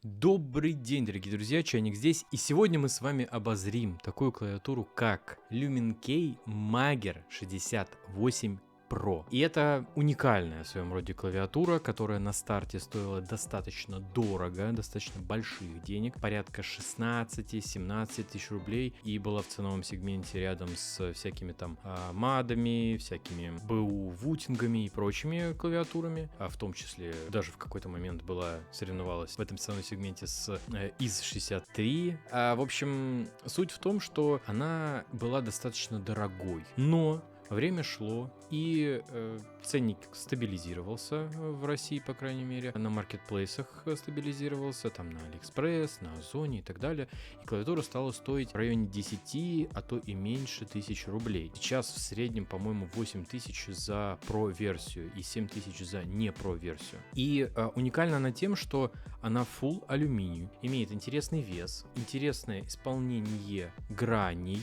Добрый день, дорогие друзья, Чайник здесь, и сегодня мы с вами обозрим такую клавиатуру, как LumenKey Magic 68 Pro. И это уникальная в своем роде клавиатура, которая на старте стоила достаточно дорого, достаточно больших денег, порядка 16-17 тысяч рублей, и была в ценовом сегменте рядом с всякими там мадами, всякими БУ вутингами и прочими клавиатурами, в том числе даже в какой-то момент соревновалась в этом ценовом сегменте с IS-63. В общем, суть в том, что она была достаточно дорогой, но время шло, и ценник стабилизировался в России, по крайней мере, на маркетплейсах стабилизировался, там на Алиэкспресс, на Озоне и так далее, и клавиатура стала стоить в районе 10, а то и меньше тысяч рублей. Сейчас в среднем, по-моему, 8 тысяч за Pro-версию и 7 тысяч за не Pro-версию. И уникальна она тем, что она full алюминий, имеет интересный вес, интересное исполнение граней.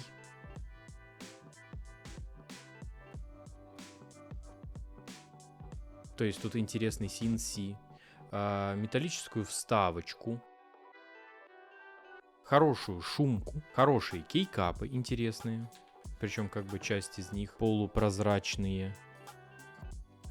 То есть тут интересный CNC, металлическую вставочку, хорошую шумку, хорошие кейкапы интересные, причем как бы часть из них полупрозрачные.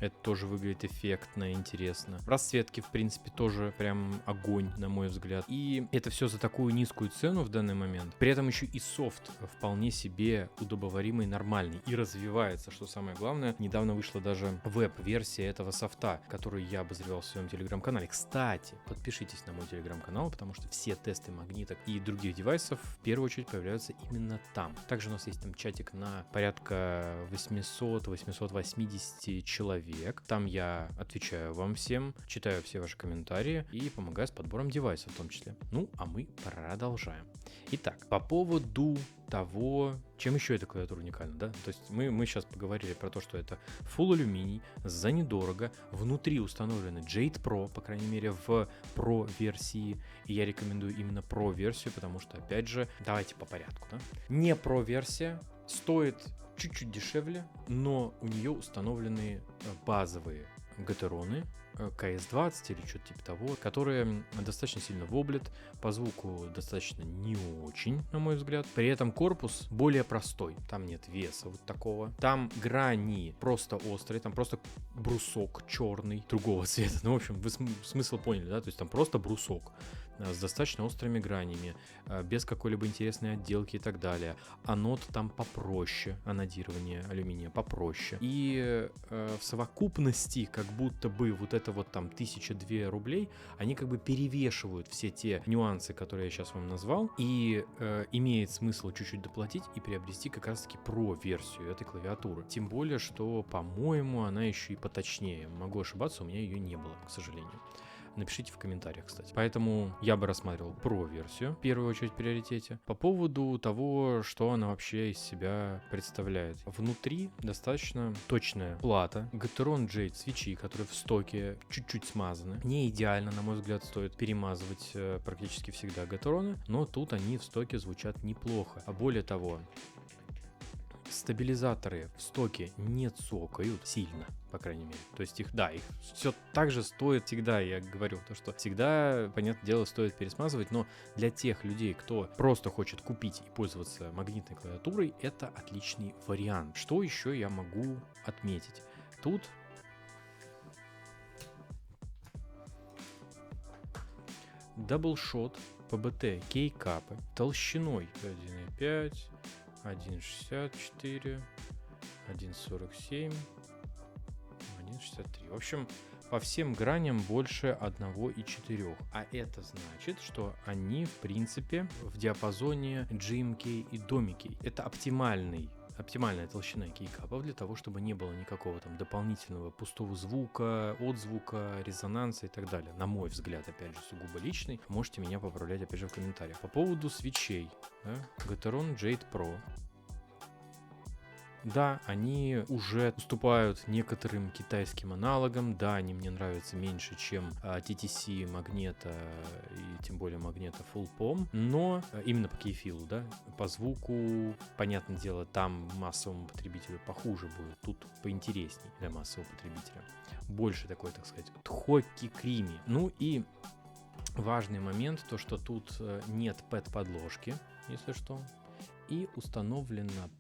Это тоже выглядит эффектно, интересно. Расцветки, в принципе, тоже прям огонь, на мой взгляд. И это все за такую низкую цену в данный момент. При этом еще и софт вполне себе удобоваримый, нормальный. И развивается, что самое главное. Недавно вышла даже веб-версия этого софта, которую я обозревал в своем телеграм-канале. Кстати, подпишитесь на мой телеграм-канал, потому что все тесты магниток и других девайсов в первую очередь появляются именно там. Также у нас есть там чатик на порядка 800-880 человек. Там я отвечаю вам всем, читаю все ваши комментарии и помогаю с подбором девайсов в том числе. Ну, а мы продолжаем. Итак, по поводу того, чем еще эта клавиатура уникальна, да? То есть мы сейчас поговорили про то, что это Full алюминий, за недорого, внутри установлены Jade Pro, по крайней мере в Pro версии, и я рекомендую именно Pro версию, потому что, опять же, давайте по порядку, да? Не Pro версия стоит чуть-чуть дешевле, но у нее установлены базовые гатероны KS20 или что-то типа того, которые достаточно сильно воблят, по звуку достаточно не очень, на мой взгляд. При этом корпус более простой, там нет веса вот такого. Там грани просто острые, там просто брусок черный, другого цвета. Ну, в общем, вы смысл поняли, да? То есть там просто брусок с достаточно острыми гранями, без какой-либо интересной отделки и так далее. Анод там попроще, анодирование алюминия попроще. И в совокупности как будто бы вот это вот там 1002 рублей, они как бы перевешивают все те нюансы, которые я сейчас вам назвал, и имеет смысл чуть-чуть доплатить и приобрести как раз-таки Pro-версию этой клавиатуры. Тем более, что, по-моему, она еще и поточнее. Могу ошибаться, у меня ее не было, к сожалению. Напишите в комментариях, кстати. Поэтому я бы рассматривал Pro-версию в первую очередь в приоритете. По поводу того, что она вообще из себя представляет. Внутри достаточно точная плата. Gateron Jade свечи, которые в стоке чуть-чуть смазаны. Не идеально, на мой взгляд, стоит перемазывать практически всегда Gateron, но тут они в стоке звучат неплохо. А более того, стабилизаторы в стоке не цокают сильно, по крайней мере. То есть их все так же стоит всегда, я говорю, то что всегда, понятное дело, стоит пересмазывать, но для тех людей, кто просто хочет купить и пользоваться магнитной клавиатурой, это отличный вариант. Что еще я могу отметить? Тут даблшот PBT кейкапы толщиной 1.5, 1.64, 1.47, 1.63. В общем, по всем граням больше 1.4. А это значит, что они, в принципе, в диапазоне GMK и DOMIKEY. Это оптимальная толщина кейкапов для того, чтобы не было никакого там дополнительного пустого звука, отзвука, резонанса и так далее. На мой взгляд, опять же, сугубо личный. Можете меня поправлять, опять же, в комментариях. По поводу свечей. Да? Gateron Jade Pro. Да, они уже уступают некоторым китайским аналогам. Да, они мне нравятся меньше, чем TTC Магнета и тем более Магнета Full POM. Но именно по кейфилу, да, по звуку, понятное дело, там массовому потребителю похуже будет. Тут поинтересней для массового потребителя. Больше такой, так сказать, тхоки крими. Ну и Важный момент, то что тут нет пэд-подложки, если что. И установлена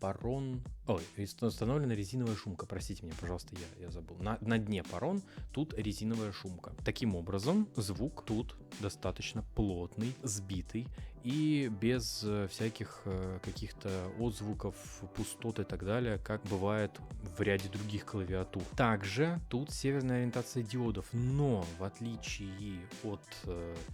установлена резиновая шумка. Простите меня, пожалуйста, я забыл. На дне парон тут резиновая шумка. Таким образом, звук тут достаточно плотный, сбитый и без всяких каких-то отзвуков, пустот и так далее, как бывает в ряде других клавиатур. Также тут северная ориентация диодов, но в отличие от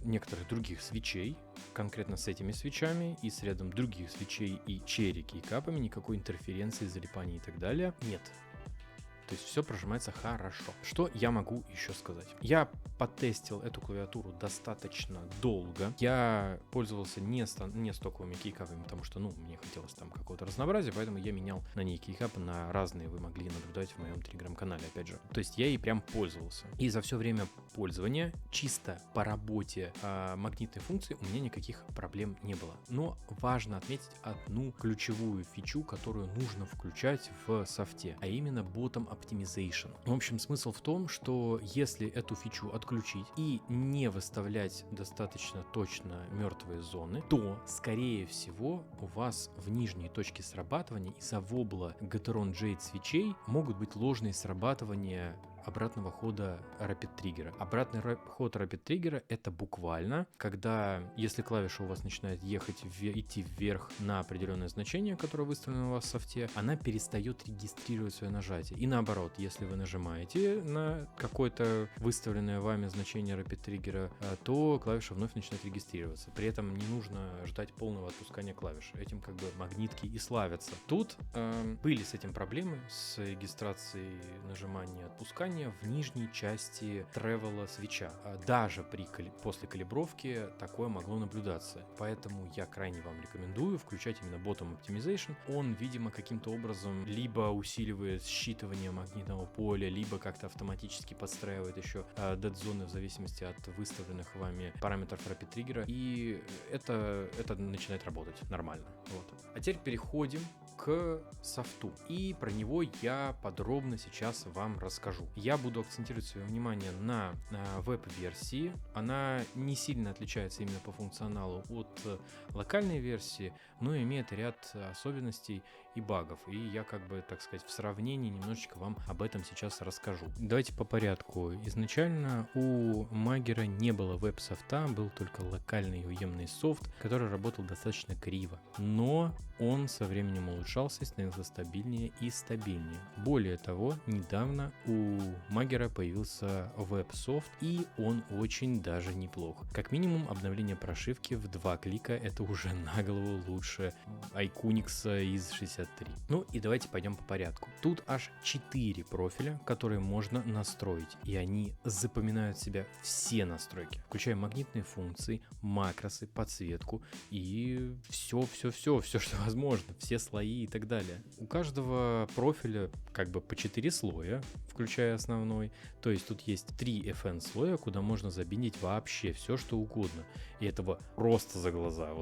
некоторых других свечей, конкретно с этими свечами и с рядом других свечей и черри кейкапами, никакой интерференции, залипаний и так далее нет. То есть все прожимается хорошо. Что я могу еще сказать? Я потестил эту клавиатуру достаточно долго. Я пользовался не стоковыми кейкапами, потому что, мне хотелось там какого-то разнообразия, поэтому я менял на ней кейкапы на разные, вы могли наблюдать в моем телеграм-канале, опять же. То есть я ей прям пользовался. И за все время пользования чисто по работе магнитной функции у меня никаких проблем не было. Но важно отметить одну ключевую фичу, которую нужно включать в софте, а именно Bottom Optimization. В общем, смысл в том, что если эту фичу отключить и не выставлять достаточно точно мертвые зоны, то, скорее всего, у вас в нижней точке срабатывания из-за вобла Gateron Jade свечей могут быть ложные срабатывания обратного хода Rapid Trigger. Обратный ход Rapid Trigger — это буквально, когда, если клавиша у вас начинает идти вверх на определенное значение, которое выставлено у вас в софте, она перестает регистрировать свое нажатие. И наоборот, если вы нажимаете на какое-то выставленное вами значение Rapid Trigger, то клавиша вновь начинает регистрироваться. При этом не нужно ждать полного отпускания клавиши. Этим как бы магнитки и славятся. Тут были с этим проблемы, с регистрацией нажимания и отпускания в нижней части тревела свеча. Даже после калибровки такое могло наблюдаться. Поэтому я крайне вам рекомендую включать именно Bottom Optimization. Он, видимо, каким-то образом либо усиливает считывание магнитного поля, либо как-то автоматически подстраивает еще dead-зоны в зависимости от выставленных вами параметров Rapid Trigger. И это начинает работать нормально. Вот. А теперь переходим к софту. И про него я подробно сейчас вам расскажу. Я буду акцентировать свое внимание на веб-версии. Она не сильно отличается именно по функционалу от локальной версии, но имеет ряд особенностей и багов. И я, так сказать, в сравнении немножечко вам об этом сейчас расскажу. Давайте по порядку. Изначально у Магера не было веб-софта, был только локальный уемный софт, который работал достаточно криво. Но он со временем улучшался и становился стабильнее и стабильнее. Более того, недавно у Магера появился веб-софт, и он очень даже неплох. Как минимум, обновление прошивки в 2 клика — это уже на голову лучше iQnix из 63. Ну и давайте пойдем по порядку. Тут аж 4 профиля, которые можно настроить, и они запоминают в себя все настройки, включая магнитные функции, макросы, подсветку и все, что возможно, все слои и так далее. У каждого профиля по 4 слоя, включая основной. То есть тут есть 3 FN слоя, куда можно забинить вообще все, что угодно. И этого просто за глаза.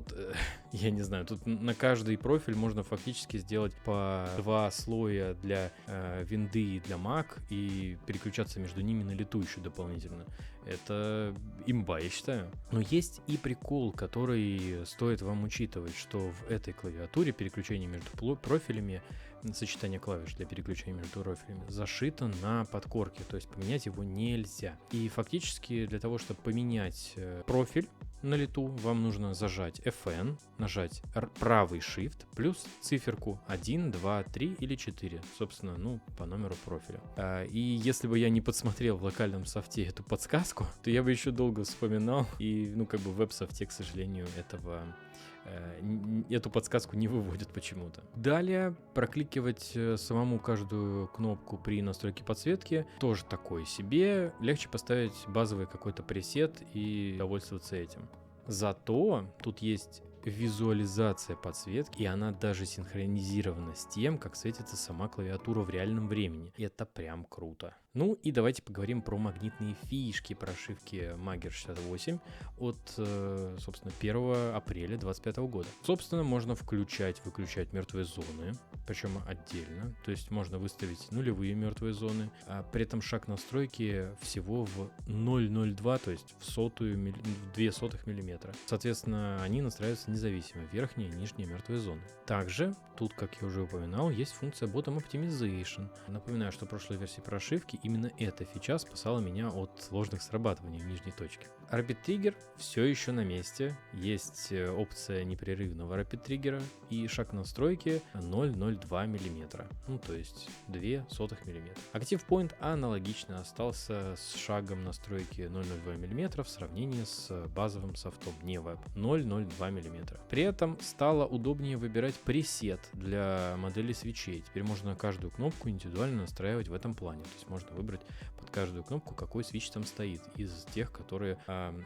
Я не знаю, тут на каждый профиль можно фактически сделать по 2 слоя для винды и для Mac и переключаться между ними на лету еще дополнительно. Это имба, я считаю. Но есть и прикол, который стоит вам учитывать, что в этой клавиатуре переключение между профилями, сочетание клавиш для переключения между профилями зашито на подкорке, то есть поменять его нельзя. И фактически для того, чтобы поменять профиль на лету, вам нужно зажать FN, нажать правый Shift плюс циферку 1, 2, 3 или 4, собственно, по номеру профиля. И если бы я не подсмотрел в локальном софте эту подсказку, то я бы еще долго вспоминал, и, в веб-софте, к сожалению, эту подсказку не выводят почему-то. Далее прокликивать самому каждую кнопку при настройке подсветки тоже такое себе. Легче поставить базовый какой-то пресет и довольствоваться этим. Зато тут есть визуализация подсветки, и она даже синхронизирована с тем, как светится сама клавиатура в реальном времени. И это прям круто. Ну и давайте поговорим про магнитные фишки прошивки Magic 68 от, собственно, 1 апреля 2025 года. Собственно, можно выключать мертвые зоны, причем отдельно. То есть можно выставить нулевые мертвые зоны. А при этом шаг настройки всего в 0,02, то есть в 0,02 миллиметра. Соответственно, они настраиваются независимо, верхние и нижние мертвые зоны. Также, тут, как я уже упоминал, есть функция Bottom Optimization. Напоминаю, что в прошлой версии прошивки именно эта фича спасала меня от сложных срабатываний в нижней точке. Rapid Trigger все еще на месте. Есть опция непрерывного Rapid Trigger и шаг настройки 0,02 мм. Ну, то есть 0,02 мм. Active Point аналогично остался с шагом настройки 0,02 мм в сравнении с базовым софтом, не веб, 0,02 мм. При этом стало удобнее выбирать пресет для модели свечей. Теперь можно каждую кнопку индивидуально настраивать в этом плане. То есть можно выбрать под каждую кнопку, какой свич там стоит из тех, которые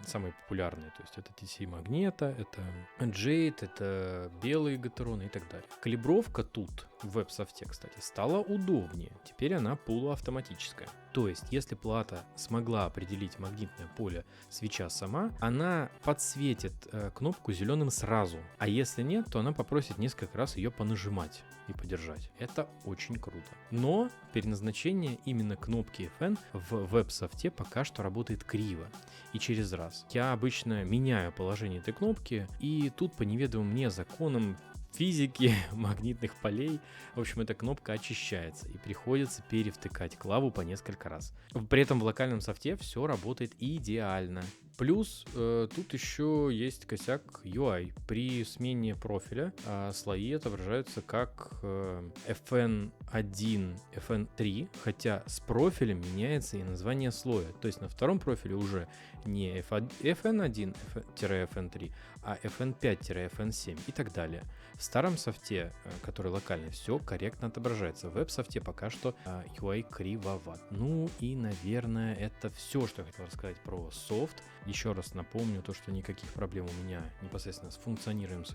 самые популярные. То есть это TC Magneto, это Jade, это белые гатероны и так далее. Калибровка тут в веб-софте, кстати, стала удобнее. Теперь она полуавтоматическая. То есть, если плата смогла определить магнитное поле свеча сама, она подсветит кнопку зеленым сразу. А если нет, то она попросит несколько раз ее понажимать и подержать. Это очень круто. Но переназначение именно кнопки FN в веб-софте пока что работает криво и через раз. Я обычно меняю положение этой кнопки, и тут по неведомым мне законам физики магнитных полей, в общем, эта кнопка очищается и приходится перевтыкать клаву по несколько раз. При этом в локальном софте все работает идеально. Плюс тут еще есть косяк UI. При смене профиля слои отображаются как FN1, FN3, хотя с профилем меняется и название слоя. То есть на втором профиле уже не FN1-FN3, а FN5-FN7 и так далее. В старом софте, который локальный, все корректно отображается. В веб-софте пока что UI кривоват. Ну и, наверное, это все, что я хотел рассказать про софт. Еще раз напомню то, что никаких проблем у меня непосредственно с функционированием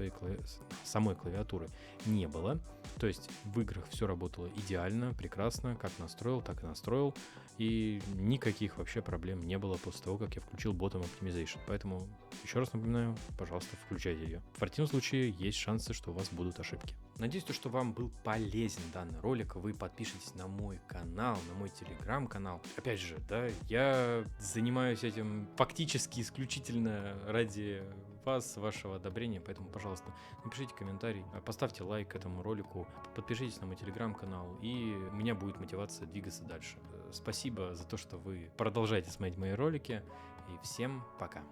самой клавиатуры не было. То есть в играх все работало идеально, прекрасно, как настроил, так и настроил. И никаких вообще проблем не было после того, как я включил Bottom Optimization. Поэтому еще раз напоминаю, пожалуйста, включайте ее. В противном случае есть шансы, что у вас будут ошибки. Надеюсь, что вам был полезен данный ролик. Вы подпишитесь на мой канал, на мой телеграм-канал. Опять же, да, я занимаюсь этим фактически исключительно ради вас, вашего одобрения, поэтому, пожалуйста, напишите комментарий, поставьте лайк этому ролику, подпишитесь на мой телеграм-канал, и у меня будет мотивация двигаться дальше. Спасибо за то, что вы продолжаете смотреть мои ролики, и всем пока.